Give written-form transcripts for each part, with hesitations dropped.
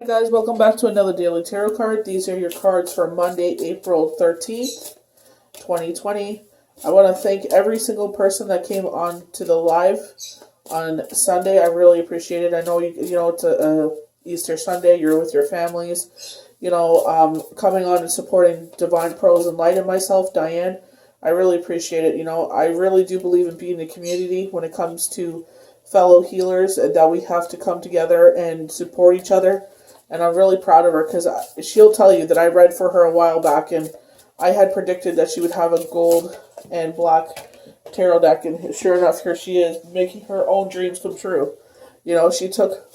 Hey guys, welcome back to another Daily Tarot card. These are your cards for Monday, April 13th, 2020. I want to thank every single person that came on to the live on Sunday. I really appreciate it. I know it's a Easter Sunday. You're with your families. Coming on and supporting Divine Pearls and Light and myself, Diane. I really appreciate it. I really do believe in being a community when it comes to fellow healers, and that we have to come together and support each other. And I'm really proud of her because she'll tell you that I read for her a while back, and I had predicted that she would have a gold and black tarot deck, and sure enough, here she is, making her own dreams come true. She took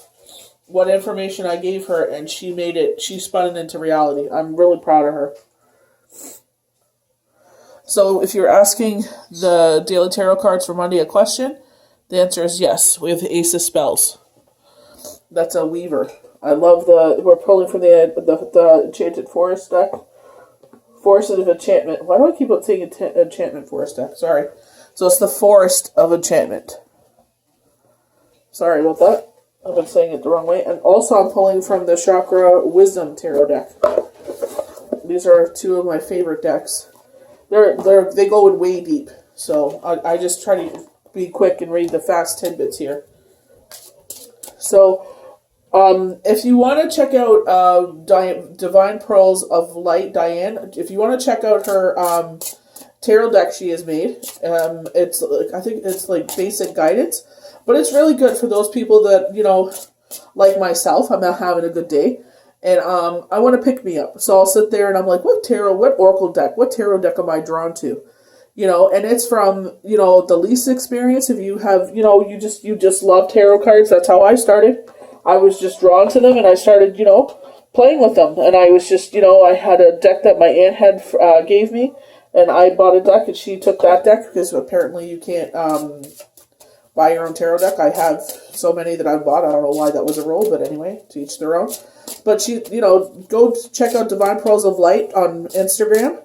what information I gave her, and she spun it into reality. I'm really proud of her. So if you're asking the Daily Tarot cards for Monday a question, the answer is yes. We have the Ace of Spells. That's a Weaver. I love we're pulling from the Enchanted Forest deck. Forest of Enchantment. Why do I keep on saying Enchantment Forest deck? Sorry. So it's the Forest of Enchantment. Sorry about that. I've been saying it the wrong way. And also I'm pulling from the Chakra Wisdom Tarot deck. These are two of my favorite decks. They go in way deep. So I just try to be quick and read the fast tidbits here. So if you want to check out Divine Pearls of Light, Diane, if you want to check out her tarot deck she has made, I think it's like basic guidance, but it's really good for those people that, like myself, I'm not having a good day, and I want to pick me up. So I'll sit there and I'm like, what oracle deck, what tarot deck am I drawn to? And it's from, the least experience. If you have, you just love tarot cards. That's how I started. I was just drawn to them, and I started, playing with them. And I was just, I had a deck that my aunt had gave me, and I bought a deck, and she took that deck, because apparently you can't buy your own tarot deck. I have so many that I've bought. I don't know why that was a rule, but anyway, to each their own. But she, go check out Divine Pearls of Light on Instagram.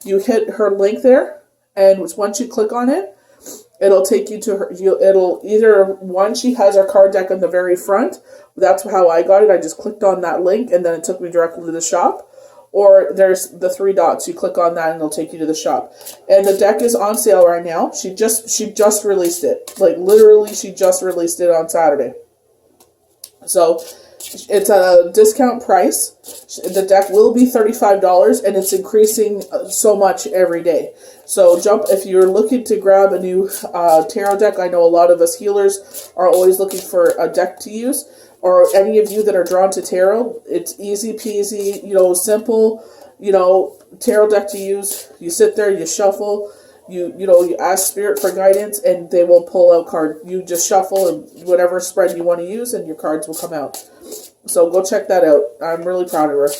You hit her link there, and once you click on it, it'll take you to her. It'll either, one, she has her card deck on the very front. That's how I got it. I just clicked on that link, and then it took me directly to the shop. Or there's the three dots. You click on that, and it'll take you to the shop. And the deck is on sale right now. She just released it. Like, literally, she just released it on Saturday. So it's a discount price. The deck will be $35, and it's increasing so much every day. So if you're looking to grab a new tarot deck, I know a lot of us healers are always looking for a deck to use, or any of you that are drawn to tarot, it's easy peasy, simple, tarot deck to use. You sit there, you shuffle, you ask Spirit for guidance, and they will pull out cards. You just shuffle, and whatever spread you want to use, and your cards will come out. So go check that out. I'm really proud of her.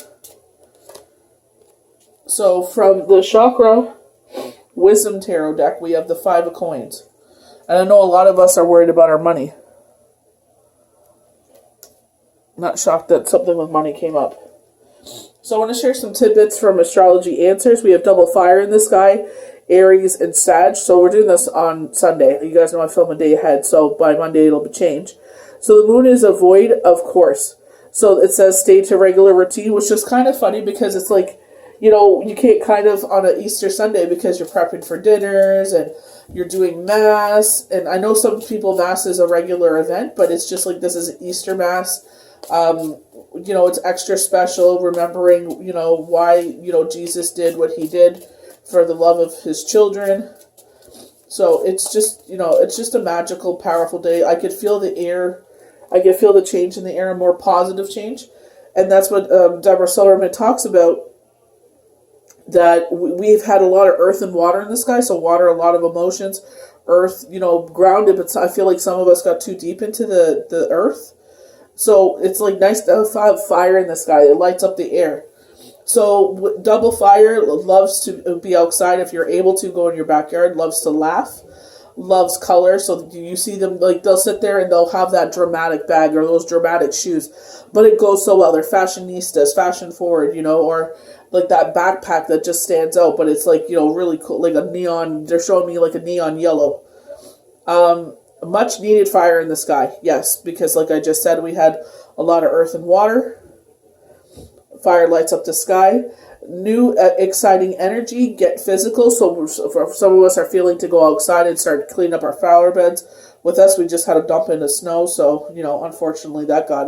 So from the Chakra Wisdom Tarot deck, we have the Five of Coins. And I know a lot of us are worried about our money. Not shocked that something with money came up. So I want to share some tidbits from Astrology Answers. We have double fire in the sky, Aries and Sag. So we're doing this on Sunday. You guys know I film a day ahead, so by Monday it'll be changed. So the moon is a void, of course. So it says stay to regular routine, which is kind of funny because it's like, you can't kind of on an Easter Sunday because you're prepping for dinners and you're doing Mass. And I know some people Mass is a regular event, but it's just like this is Easter Mass. It's extra special, remembering, why, Jesus did what he did for the love of his children. So it's just, it's just a magical, powerful day. I could feel the air. I could feel the change in the air, a more positive change. And that's what Deborah Silverman talks about, that we've had a lot of earth and water in the sky. So water, a lot of emotions. Earth, grounded, but I feel like some of us got too deep into the earth. So it's like nice to have fire in the sky. It lights up the air. So double fire loves to be outside. If you're able to go in your backyard, loves to laugh, loves color. So you see them, like, they'll sit there and they'll have that dramatic bag or those dramatic shoes, but it goes so well. They're fashionistas, fashion forward, or like that backpack that just stands out, but it's like, really cool, like a neon. They're showing me like a neon yellow. Much needed fire in the sky, yes, because like I just said, we had a lot of earth and water. Fire lights up the sky. New exciting energy. Get physical. So for some of us are feeling to go outside and start cleaning up our flower beds. With us, we just had a dump in the snow, so unfortunately that got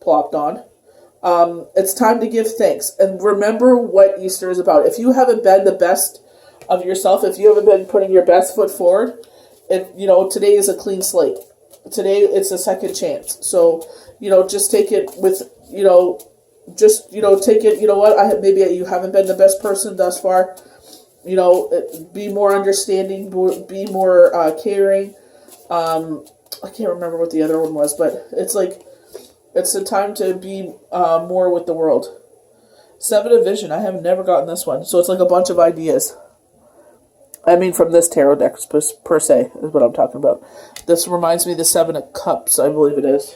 plopped on. It's time to give thanks and remember what Easter is about. If you haven't been the best of yourself, if you haven't been putting your best foot forward, today is a clean slate. Today it's a second chance. So just take it with take it. You know what? Maybe you haven't been the best person thus far. Be more understanding, be more caring. I can't remember what the other one was, but it's the time to be more with the world. 7 of Vision. I have never gotten this one, so it's like a bunch of ideas. I mean, from this tarot deck per se is what I'm talking about. This reminds me of the 7 of Cups, I believe it is,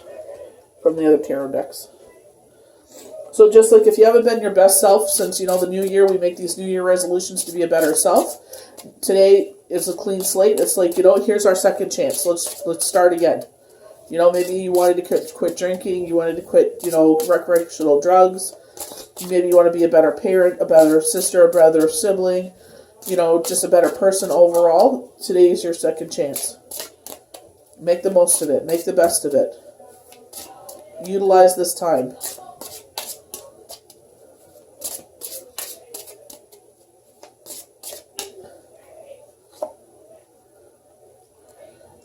from the other tarot decks. So just like if you haven't been your best self since, the new year, we make these new year resolutions to be a better self. Today is a clean slate. It's like, here's our second chance. Let's start again. Maybe you wanted to quit drinking. You wanted to quit, recreational drugs. Maybe you want to be a better parent, a better sister, a better sibling. Just a better person overall. Today is your second chance. Make the most of it. Make the best of it. Utilize this time.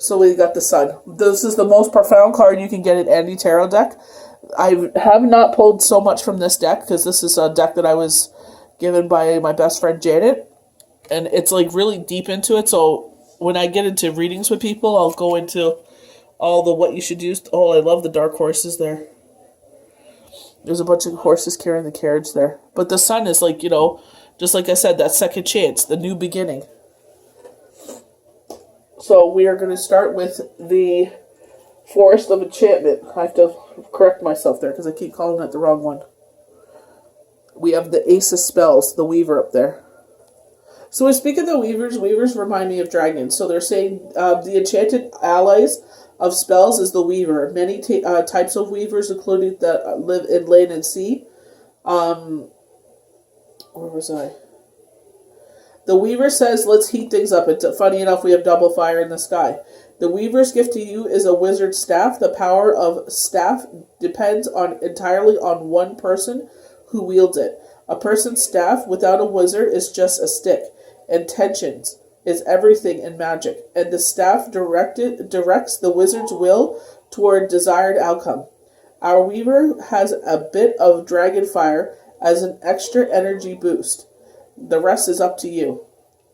So we got the Sun. This is the most profound card you can get in any tarot deck. I have not pulled so much from this deck because this is a deck that I was given by my best friend Janet. And it's really deep into it. So when I get into readings with people, I'll go into all the what you should use. Oh, I love the dark horses there. There's a bunch of horses carrying the carriage there. But the Sun is just like I said, that second chance, the new beginning. So we are going to start with the Forest of Enchantment. I have to correct myself there because I keep calling it the wrong one. We have the Ace of Spells, the Weaver up there. So when we speak of the Weavers remind me of dragons. So they're saying the enchanted allies of spells is the Weaver. Many types of Weavers, including that live in land and sea. Where was I? The Weaver says, let's heat things up. It's funny enough, we have double fire in the sky. The Weaver's gift to you is a wizard's staff. The power of staff depends entirely on one person who wields it. A person's staff without a wizard is just a stick. Intentions is everything in magic, and the staff directs the wizard's will toward desired outcome. Our Weaver has a bit of dragon fire as an extra energy boost. The rest is up to you.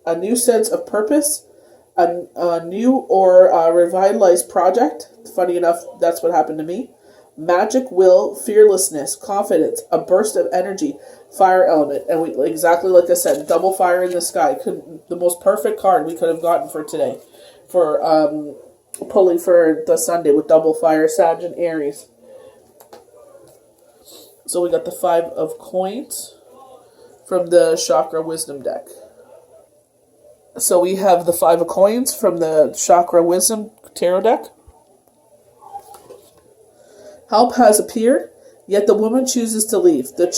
A new sense of purpose, a new or revitalized project. Funny enough, that's what happened to me. Magic, will, fearlessness, confidence, a burst of energy, fire element. And we, exactly like I said, double fire in the sky. The most perfect card we could have gotten for today. For pulling for the Sunday with double fire, Sag and Aries. So we got the 5 of Coins from the Chakra Wisdom deck. So we have the 5 of Coins from the Chakra Wisdom tarot deck. Help has appeared, yet the woman chooses to leave. The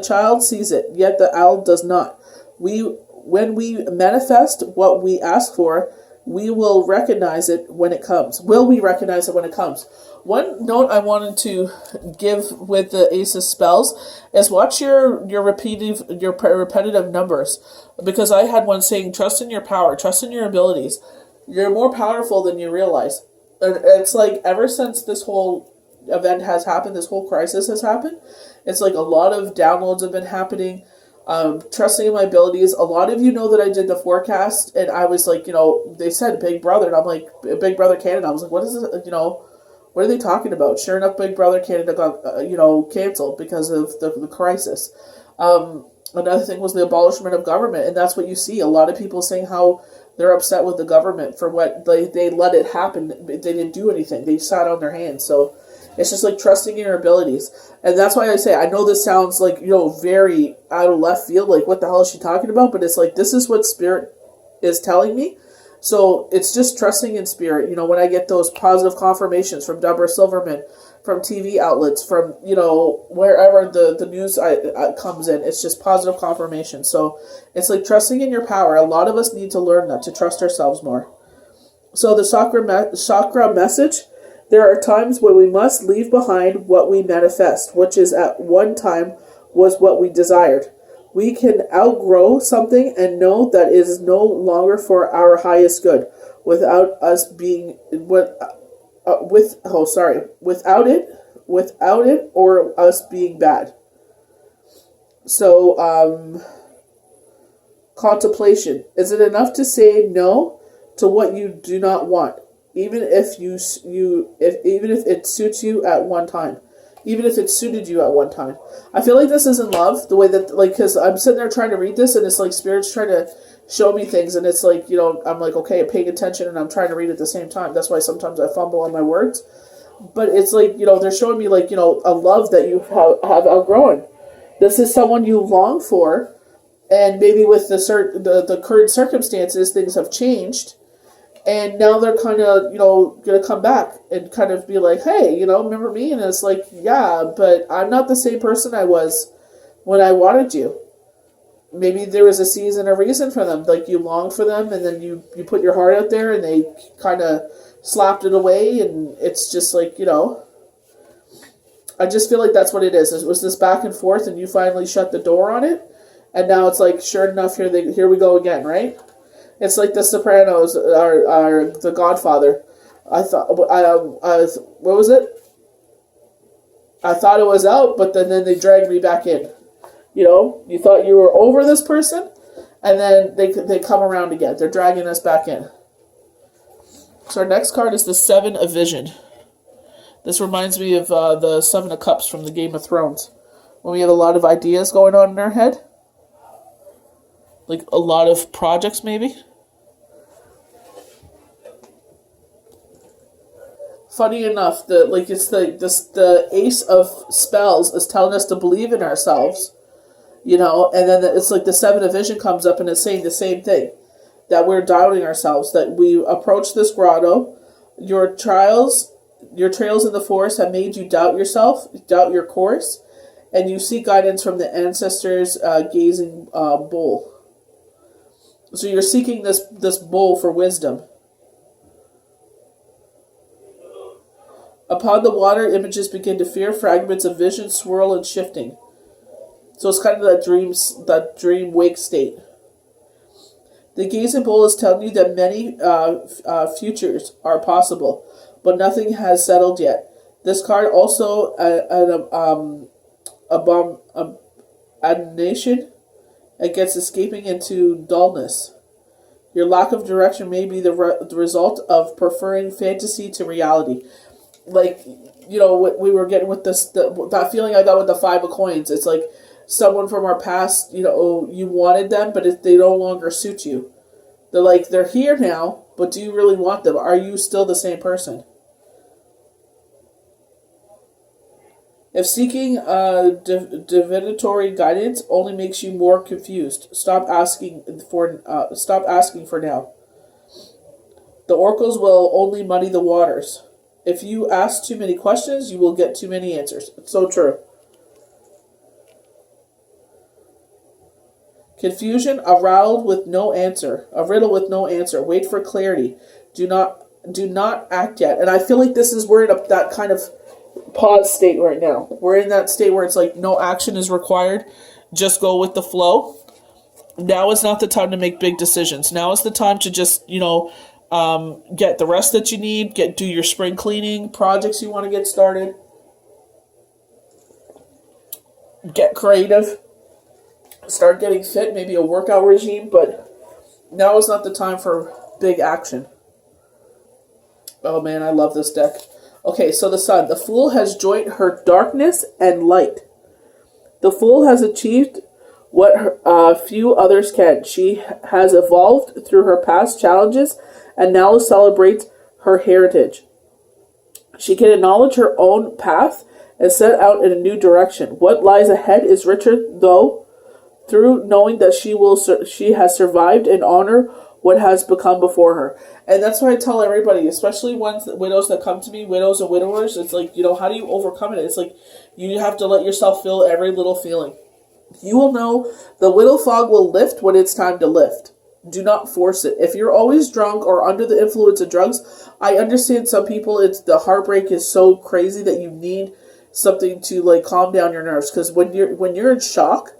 child sees it, yet the owl does not. When we manifest what we ask for, we will recognize it when it comes. Will we recognize it when it comes? One note I wanted to give with the Ace of Spells is watch your repetitive numbers, because I had one saying, trust in your power, trust in your abilities. You're more powerful than you realize. And it's like ever since this whole event has happened, this whole crisis has happened, it's like a lot of downloads have been happening. Trusting in my abilities. A lot of you know that I did the forecast, and I was like, they said Big Brother, and I'm like, Big Brother Canada. I was like, what is this? What are they talking about? Sure enough, Big Brother Canada got, canceled because of the crisis. Another thing was the abolishment of government, and that's what you see. A lot of people saying how they're upset with the government for what they let it happen. They didn't do anything. They sat on their hands. So it's just like trusting in your abilities. And that's why I say, I know this sounds like, very out of left field, like what the hell is she talking about? But it's like, this is what Spirit is telling me. So it's just trusting in spirit. When I get those positive confirmations from Deborah Silverman, from TV outlets, from, wherever the news comes in, it's just positive confirmation. So it's like trusting in your power. A lot of us need to learn that, to trust ourselves more. So the chakra message, there are times when we must leave behind what we manifest, which is at one time was what we desired. We can outgrow something and know that it is no longer for our highest good, without it or us being bad. So, contemplation. Is it enough to say no to what you do not want, even if it suits you at one time? Even if it suited you at one time. I feel like this is in love, the way that, because I'm sitting there trying to read this, and it's like Spirit's trying to show me things, and it's like, I'm like, okay, I'm paying attention, and I'm trying to read at the same time. That's why sometimes I fumble on my words. But it's like, they're showing me, like, a love that you have outgrown. This is someone you long for, and maybe with the current circumstances, things have changed. And now they're kind of, going to come back and kind of be like, hey, remember me? And it's like, yeah, but I'm not the same person I was when I wanted you. Maybe there was a season, a reason for them. Like, you longed for them, and then you put your heart out there, and they kind of slapped it away, and it's just like, I just feel like that's what it is. It was this back and forth, and you finally shut the door on it, and now it's like, sure enough, here we go again, right? It's like The Sopranos are The Godfather. What was it? I thought it was out, but then they dragged me back in. You thought you were over this person, and then they come around again. They're dragging us back in. So our next card is the Seven of Vision. This reminds me of the Seven of Cups from the Game of Thrones, when we have a lot of ideas going on in our head. Like a lot of projects, maybe. Funny enough, the Ace of Spells is telling us to believe in ourselves, and then it's like the Seven of Vision comes up and it's saying the same thing, that we're doubting ourselves, that we approach this grotto, your trails in the forest have made you doubt yourself, doubt your course, and you seek guidance from the ancestors' gazing bowl. So you're seeking this bowl for wisdom. Upon the water, images begin to fear. Fragments of vision swirl and shifting. So it's kind of that dream wake state. The gazing bowl is telling you that many futures are possible, but nothing has settled yet. This card also abomination against escaping into dullness. Your lack of direction may be the result of preferring fantasy to reality. Like, what we were getting with that feeling I got with the Five of Coins. It's like someone from our past, you wanted them, but they no longer suit you. They're here now, but do you really want them? Are you still the same person? If seeking divinatory guidance only makes you more confused, stop asking for now. The oracles will only muddy the waters. If you ask too many questions, you will get too many answers. It's so true. Confusion, a riddle with no answer. Wait for clarity. Do not act yet. And I feel like we're in that kind of pause state right now. We're in that state where it's like no action is required. Just go with the flow. Now is not the time to make big decisions. Now is the time to just, get the rest that you need, do your spring cleaning, projects you want to get started. Get creative. Start getting fit, maybe a workout regime, but now is not the time for big action. Oh man, I love this deck. Okay, so the Sun. The Fool has joined her darkness and light. The Fool has achieved what few others can. She has evolved through her past challenges and now celebrates her heritage. She can acknowledge her own path and set out in a new direction. What lies ahead is richer, though, through knowing that she has survived and honor what has become before her. And that's why I tell everybody, especially widows that come to me, widows and widowers, it's like, how do you overcome it? It's like, you have to let yourself feel every little feeling. You will know the little fog will lift when it's time to lift. Do not force it. If you're always drunk or under the influence of drugs, I understand some people, the heartbreak is so crazy that you need something to like calm down your nerves. Because when you're in shock,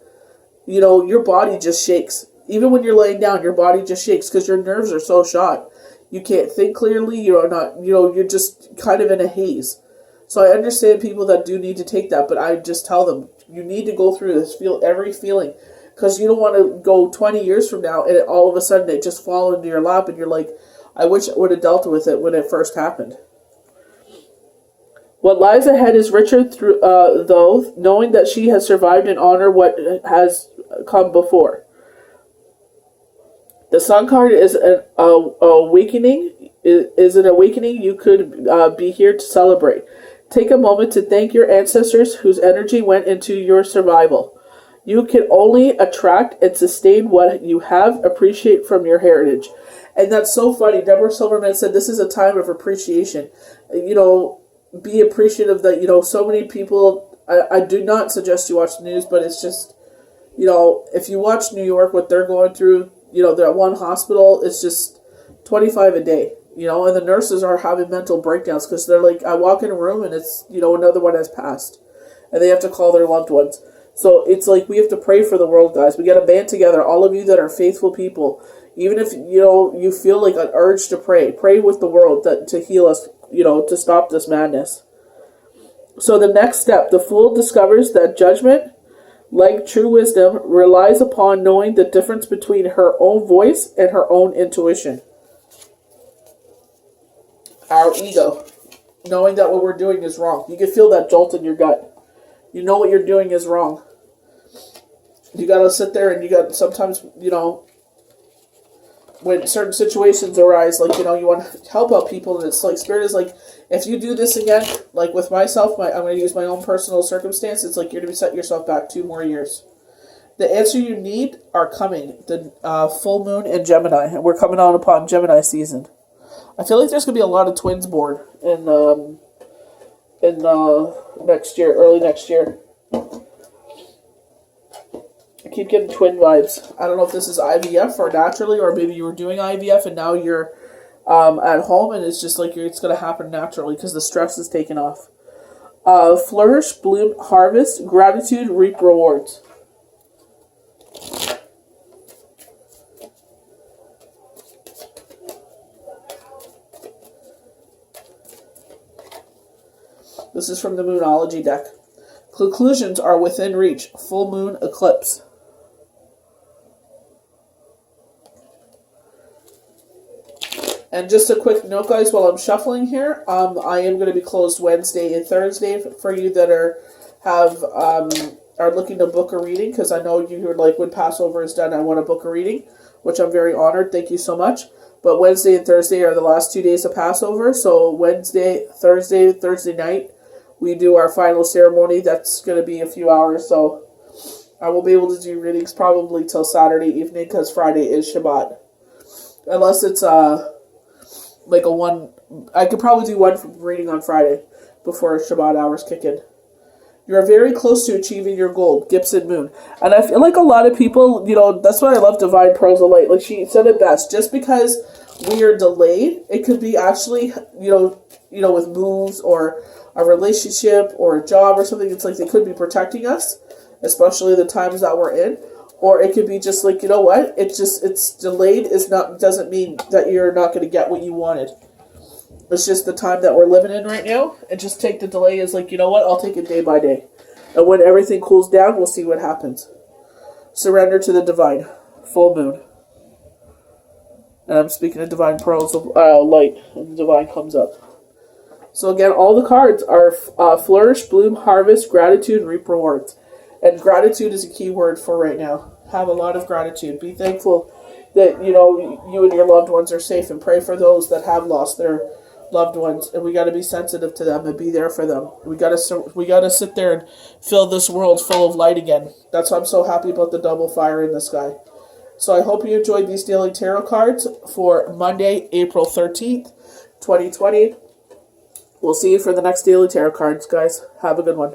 your body just shakes. Even when you're laying down, your body just shakes because your nerves are so shot. You can't think clearly. You're just kind of in a haze. So I understand people that do need to take that, but I just tell them, you need to go through this, feel every feeling. Because you don't want to go 20 years from now and all of a sudden it just fall into your lap and you're like, I wish I would have dealt with it when it first happened. What lies ahead is richer though, knowing that she has survived and honor what has come before. The Sun card is an awakening. Is an awakening you could be here to celebrate. Take a moment to thank your ancestors whose energy went into your survival. You can only attract and sustain what you have, appreciate from your heritage. And that's so funny. Deborah Silverman said this is a time of appreciation. Be appreciative that, so many people, I do not suggest you watch the news, but it's just, if you watch New York, what they're going through, they're at one hospital, it's just 25 a day, and the nurses are having mental breakdowns because they're like, I walk in a room and it's, another one has passed and they have to call their loved ones. So it's like we have to pray for the world, guys. We got to band together, all of you that are faithful people. Even if, you feel like an urge to pray with the world to heal us, to stop this madness. So the next step, the fool discovers that judgment, like true wisdom, relies upon knowing the difference between her own voice and her own intuition. Our ego, knowing that what we're doing is wrong. You can feel that jolt in your gut. You know what you're doing is wrong. You gotta sit there and you got sometimes, when certain situations arise, like, you want to help out people, and it's like, Spirit is like, if you do this again, like with myself, I'm going to use my own personal circumstance, it's like you're going to set yourself back 2 more years. The answer you need are coming. The full moon in Gemini, and we're coming on upon Gemini season. I feel like there's going to be a lot of twins born in next year, early next year. I keep getting twin vibes. I don't know if this is IVF or naturally, or maybe you were doing IVF and now you're at home and it's just like it's going to happen naturally because the stress is taken off. Flourish, bloom, harvest, gratitude, reap rewards. This is from the Moonology deck. Conclusions are within reach. Full moon eclipse. And just a quick note, guys, while I'm shuffling here, I am going to be closed Wednesday and Thursday for you that are looking to book a reading, because I know you are like, when Passover is done, I want to book a reading, which I'm very honored. Thank you so much. But Wednesday and Thursday are the last 2 days of Passover. So Wednesday, Thursday night, we do our final ceremony. That's going to be a few hours. So I will be able to do readings probably till Saturday evening, because Friday is Shabbat. Unless it's like a one, I could probably do one reading on Friday before Shabbat hours kick in. You are very close to achieving your goal, Gibson Moon. And I feel like a lot of people, that's why I love Divine Pearls of Light. Like she said it best, just because we are delayed, it could be actually, with moves or a relationship or a job or something. It's like they could be protecting us, especially the times that we're in. Or it could be just like, it's delayed doesn't mean that you're not going to get what you wanted. It's just the time that we're living in right now. And just take the delay as like, I'll take it day by day. And when everything cools down, we'll see what happens. Surrender to the divine. Full moon. And I'm speaking of Divine Pearls of Light. And the divine comes up. So again, all the cards are flourish, bloom, harvest, gratitude, reap rewards. And gratitude is a key word for right now. Have a lot of gratitude. Be thankful that, you and your loved ones are safe, and pray for those that have lost their loved ones. And we got to be sensitive to them and be there for them. We got to sit there and fill this world full of light again. That's why I'm so happy about the double fire in the sky. So I hope you enjoyed these daily tarot cards for Monday, April 13th, 2020. We'll see you for the next daily tarot cards, guys. Have a good one.